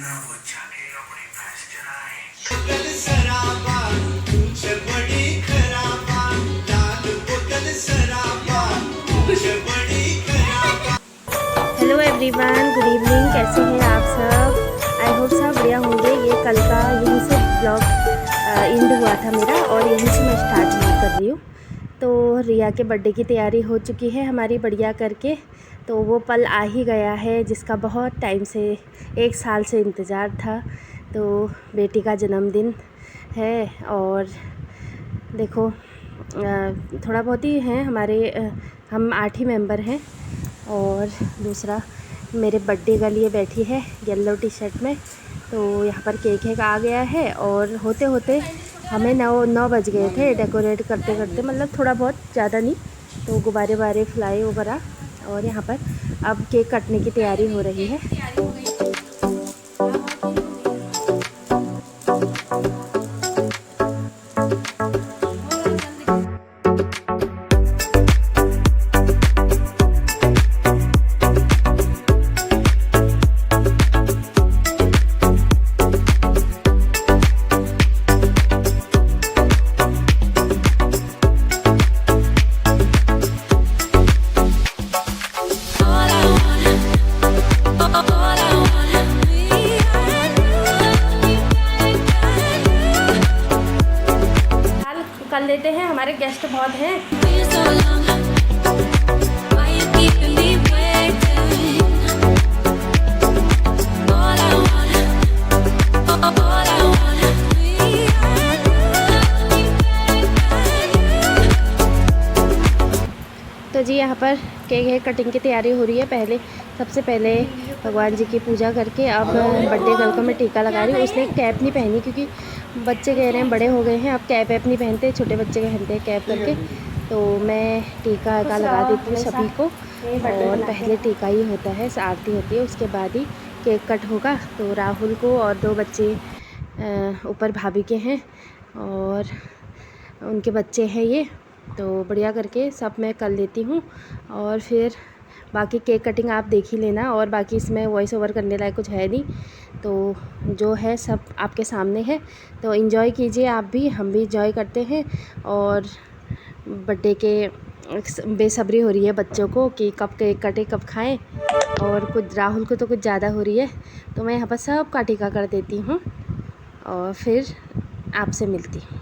Hello everyone, good evening. कैसे हैं आप सब? आई होप सब बढ़िया होंगे। ये कल का यहीं से ब्लॉग एंड हुआ था मेरा और यहीं से मैं स्टार्ट कर रही हूँ। तो रिया के बर्थडे की तैयारी हो चुकी है हमारी बढ़िया करके। तो वो पल आ ही गया है जिसका बहुत टाइम से 1 साल से इंतज़ार था। तो बेटी का जन्मदिन है और देखो थोड़ा बहुत ही हैं हमारे, हम 8 ही मेंबर हैं। और दूसरा मेरे बर्थडे के लिए बैठी है येलो टी शर्ट में। तो यहाँ पर केक आ गया है और होते होते हमें 9 बज गए थे डेकोरेट करते करते, मतलब थोड़ा बहुत, ज़्यादा नहीं। तो गुब्बारे वारे फ्लाई वगैरह, और यहाँ पर अब केक कटने की तैयारी हो रही है। कर लेते हैं, हमारे गेस्ट बहुत हैं। तो जी यहाँ पर केक कटिंग की तैयारी हो रही है। सबसे पहले भगवान जी की पूजा करके अब बर्थडे गर्ल को मैं टीका लगा रही हूँ। उसने कैप नहीं पहनी क्योंकि बच्चे कह रहे हैं बड़े हो गए हैं, अब कैप नहीं पहनते, छोटे बच्चे पहनते हैं कैप करके। तो मैं टीका लगा देती हूँ सभी को। और पहले टीका ही होता है, आरती होती है, उसके बाद ही केक कट होगा। तो राहुल को और 2 बच्चे ऊपर भाभी के हैं और उनके बच्चे हैं ये। तो बढ़िया करके सब मैं कर लेती हूँ और फिर बाकी केक कटिंग आप देख ही लेना। और बाकी इसमें वॉइस ओवर करने लायक कुछ है नहीं, तो जो है सब आपके सामने है। तो इन्जॉय कीजिए आप भी, हम भी इन्जॉय करते हैं। और बर्थडे के बेसब्री हो रही है बच्चों को कि कब केक कटे, कब खाएं। और कुछ राहुल को तो कुछ ज़्यादा हो रही है, तो मैं यहाँ पर सब का टीका कर देती हूँ और फिर आपसे मिलती हूँ।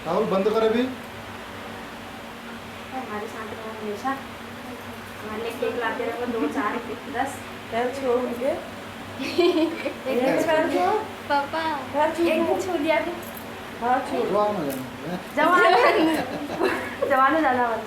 राहुल बंद कर अभी। हमारे साथ रहो हमेशा, हमारे लिए केक लाते रहो 2 4 10 पैर छो उनके। पापा एक दिन छू लिया फिर हाँ छो। जवान हो जाना बस।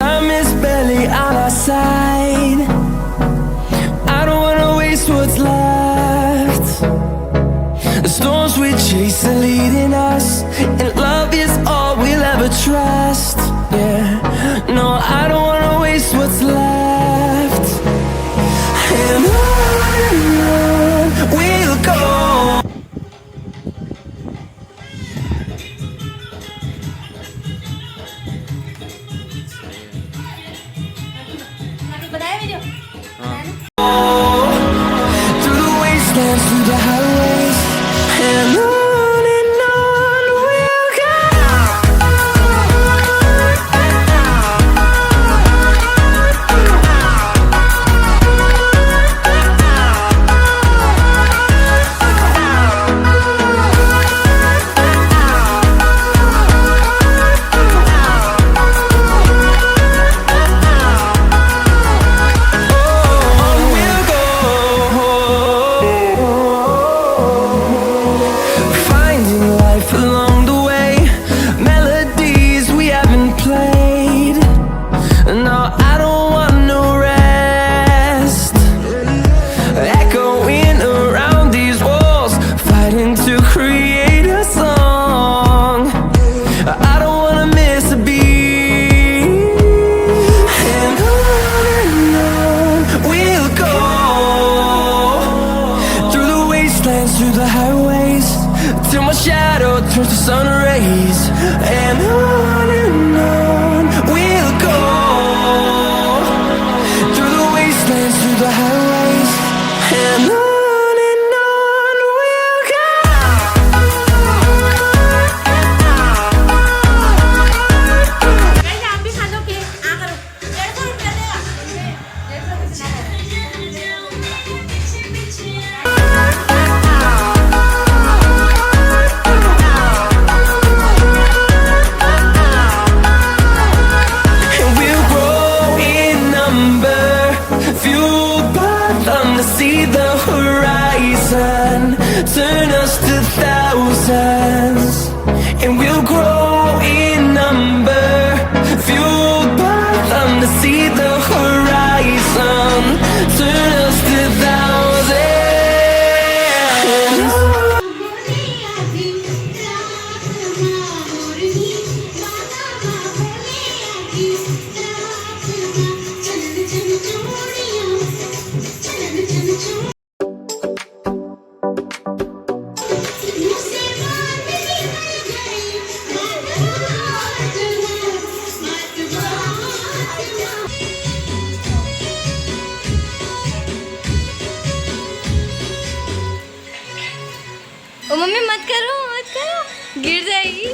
Time is barely on our side. I don't wanna waste what's left. The storms we chase are leading us, and love is all we'll ever trust. Yeah, no, I don't wanna waste what's left. And on we'll go. बनाया video? turns to sun rays, and on we'll go, through the wastelands, through the highways, and on we'll go. And we'll grow in number, fueled by them to see the horizon, turn us to thousands. And we'll grow in number, fueled by them to see the horizon, turn us to thousands. ओ mummy मत करो गिर जाएगी।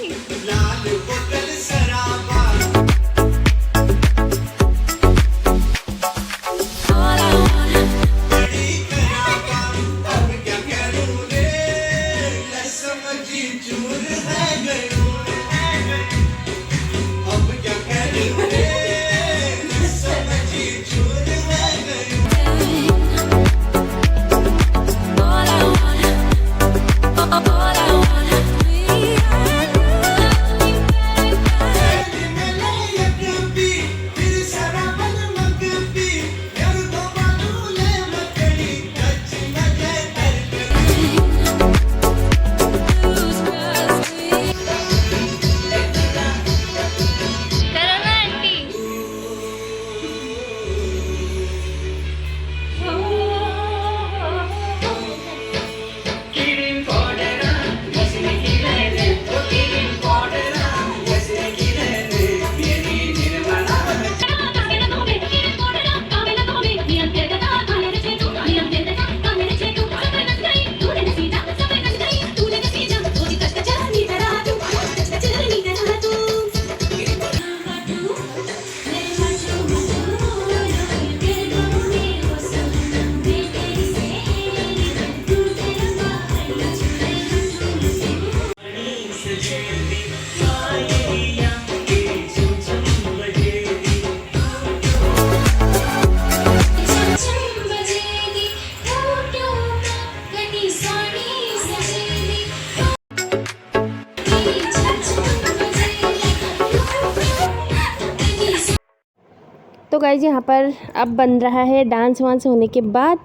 तो guys यहाँ पर अब बन रहा है डांस वांस होने के बाद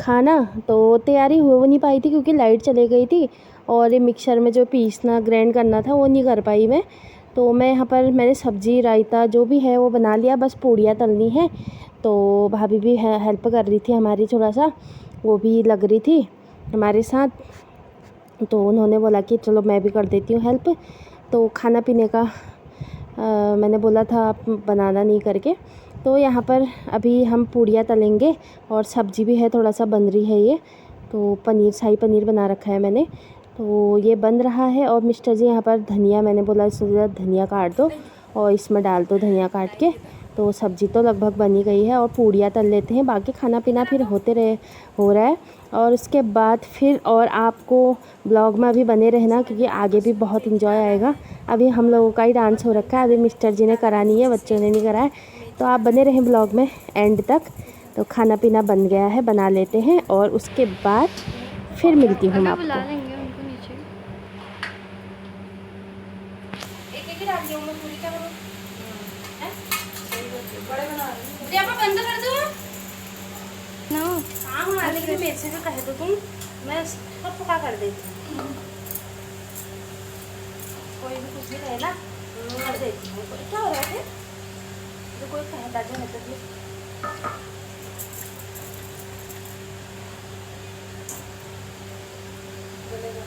खाना। तो तैयारी हो नहीं पाई थी क्योंकि लाइट चली गई थी और ये मिक्सर में जो पीसना ग्राइंड करना था वो नहीं कर पाई मैं। तो मैं यहाँ पर मैंने सब्ज़ी रायता जो भी है वो बना लिया, बस पूड़ियाँ तलनी है। तो भाभी भी हेल्प कर रही थी हमारी, थोड़ा सा वो भी लग रही थी हमारे साथ। तो उन्होंने बोला कि चलो मैं भी कर देती हूँ हेल्प। तो खाना पीने का मैंने बोला था आप बनाना नहीं करके। तो यहाँ पर अभी हम पूड़ियाँ तलेंगे और सब्ज़ी भी है, थोड़ा सा बन रही है ये। तो पनीर, शाही पनीर बना रखा है मैंने, तो ये बन रहा है। और मिस्टर जी यहाँ पर धनिया, मैंने बोला इसमें धनिया काट दो और इसमें डाल दो धनिया काट के। तो सब्ज़ी तो लगभग बनी गई है और पूड़ियाँ तल लेते हैं, बाकी खाना पीना फिर हो रहा है। और उसके बाद फिर और आपको ब्लॉग में अभी बने रहना क्योंकि आगे भी बहुत इंजॉय आएगा। अभी हम लोगों का ही डांस हो रखा है, अभी मिस्टर जी ने करा नहीं है, बच्चों ने नहीं करा है। तो आप बने रहें ब्लॉग में एंड तक। तो खाना पीना बन गया है, बना लेते हैं और उसके बाद फिर मिलती हूँ आपको। बंद कर दो ना। हाँ हाँ, लेकिन मेरे से जो कह दो तुम, मैं सब पका कर देती हूँ। कोई भी कुछ भी रहे ना कर देती हूँ। क्या हो रहा है जो कोई कहे दादा है तो बोलेगा।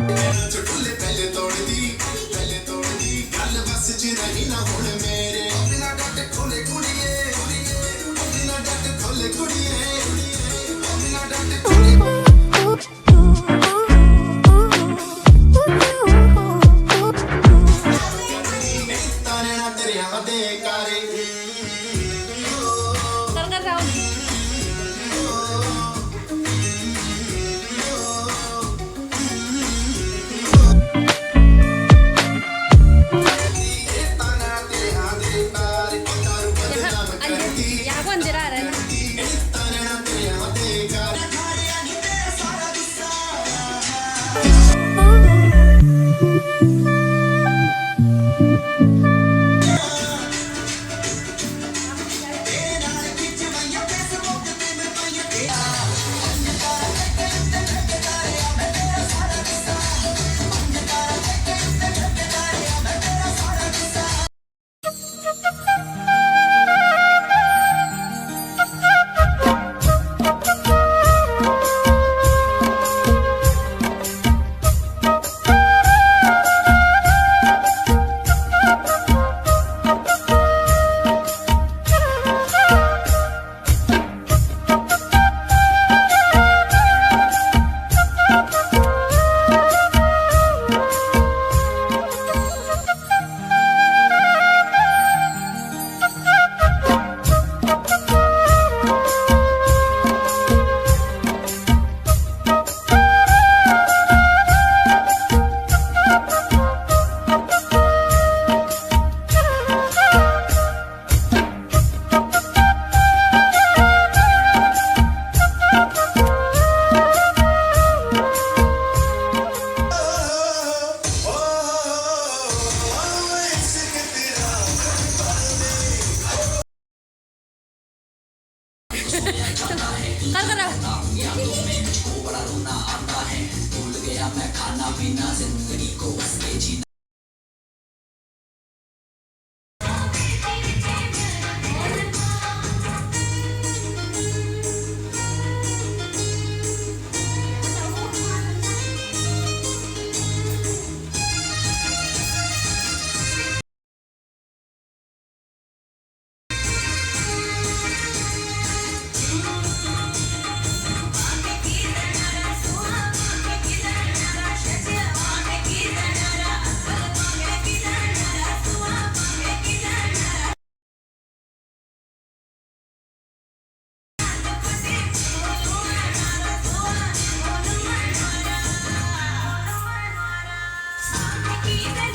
चुटले पहले तोड़ दी गल बस च रही ना हुण मेरे बिना डट खोले कुड़िए बिना डट खोले कुड़िए बिना डट खोले तारे ना तेरे आदे कारे कर कर राहुल यहाँ को अंधेरा आ रहा है ना कर कर राहुल Keep